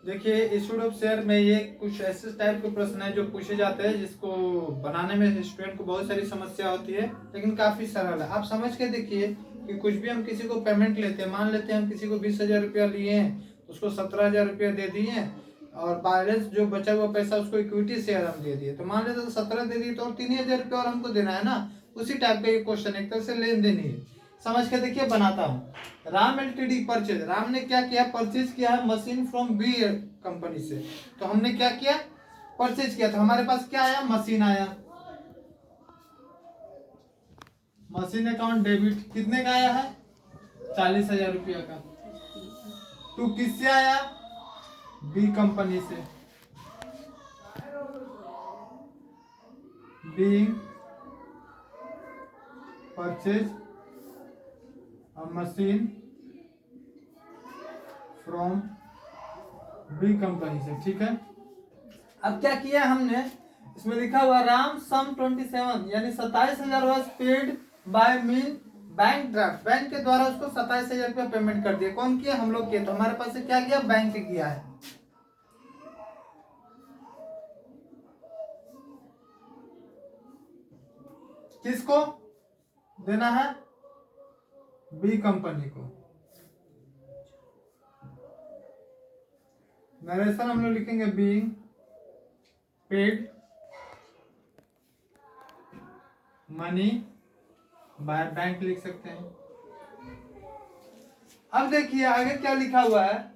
देखिए issued of share में ये कुछ ऐसे टाइप के प्रश्न है जो पूछे जाते हैं, जिसको बनाने में स्टूडेंट को बहुत सारी समस्या होती है, लेकिन काफी सरल है। आप समझ के देखिए कि कुछ भी हम किसी को पेमेंट लेते हैं, मान लेते हैं हम किसी को 20,000 रुपया लिए हैं, उसको 17,000 रुपया दे दिए और बैलेंस जो बचा हुआ पैसा उसको इक्विटी शेयर हम दे दिए, तो मान लेते तो 17 दे दिए तो और 3,000 रुपया और हमको देना है ना। उसी टाइप का ये क्वेश्चन एक तरह से लेन देन ही है। समझ के देखिए बनाता हूँ। राम एलटीडी परचेज, राम ने क्या किया, परचेज किया है मशीन फ्रॉम बी कंपनी से। तो हमने क्या किया, परचेज किया, तो हमारे पास क्या आया, मशीन आया। मशीन अकाउंट डेबिट कितने का आया है, 40,000 रुपया का। टू किससे आया, बी कंपनी से। Being purchase a machine from B company से, ठीक है। अब क्या किया हमने, इसमें लिखा हुआ राम सम 27 यानी 27,000 was paid by mean bank draft, bank के द्वारा उसको 27,000 रुपया पेमेंट कर दिया। कौन किया, हम लोग किया। तो हमारे पास से क्या किया, बैंक किया है। किसको देना है, बी कंपनी को। नरेशन हम लोग लिखेंगे being paid money by bank लिख सकते हैं। अब देखिए आगे क्या लिखा हुआ है,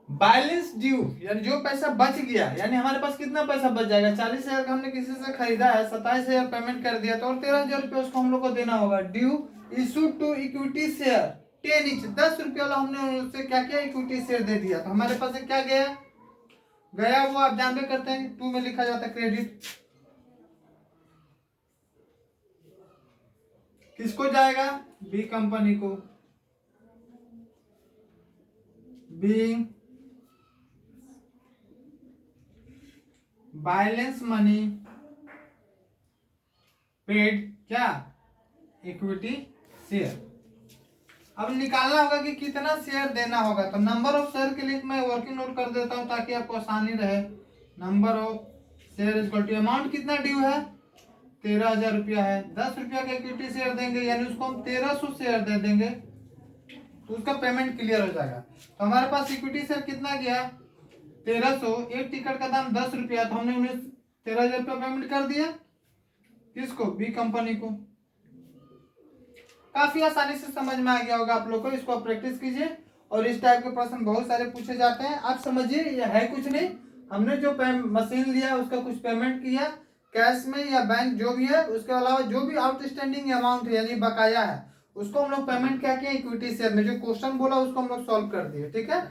बैलेंस ड्यू यानी जो पैसा बच गया, यानी हमारे पास कितना पैसा बच जाएगा, 40,000 का हमने किसी से खरीदा है, 27,000 पेमेंट कर दिया, तो और 13,000 रुपया उसको हम लोग को देना होगा। Due issue to equity share 10 inch, 10 रुपया वाला हमने उससे क्या किया, इक्विटी शेयर दे दिया। तो हमारे पास से क्या गया, गया वो आप जानते करते हैं 2 में लिखा जाता है क्रेडिट। किसको जाएगा, बी कंपनी को। बीइंग बैलेंस मनी पेड क्या, इक्विटी शेयर। अब निकालना होगा कि कितना शेयर देना होगा, तो नंबर ऑफ शेयर के लिए मैं वर्किंग नोट कर देता हूं ताकि आपको आसानी रहे। Number of share equal to amount कितना ड्यू है, 13,000 रुपया है। 10 रुपया का इक्विटी शेयर देंगे यानी उसको हम 1,300 शेयर दे देंगे, तो उसका पेमेंट क्लियर हो जाएगा। तो हमारे पास इक्विटी शेयर कितना गया, 1,300। एक टिकट का दाम 10 रुपया, तो हमने उन्हें 13,000 रुपया पेमेंट कर दिया। किसको, बी कंपनी को। काफी आसानी से समझ में आ गया होगा आप लोग को। इसको आप प्रैक्टिस कीजिए और इस टाइप के प्रश्न बहुत सारे पूछे जाते हैं। आप समझिए ये है कुछ नहीं, हमने जो मशीन लिया उसका कुछ पेमेंट किया कैश में या बैंक जो भी है, उसके अलावा जो भी आउटस्टैंडिंग अमाउंट है यानी बकाया है उसको हम लोग पेमेंट क्या किया, इक्विटी शेयर में। जो क्वेश्चन बोला उसको हम लोग सॉल्व कर दिए, ठीक है।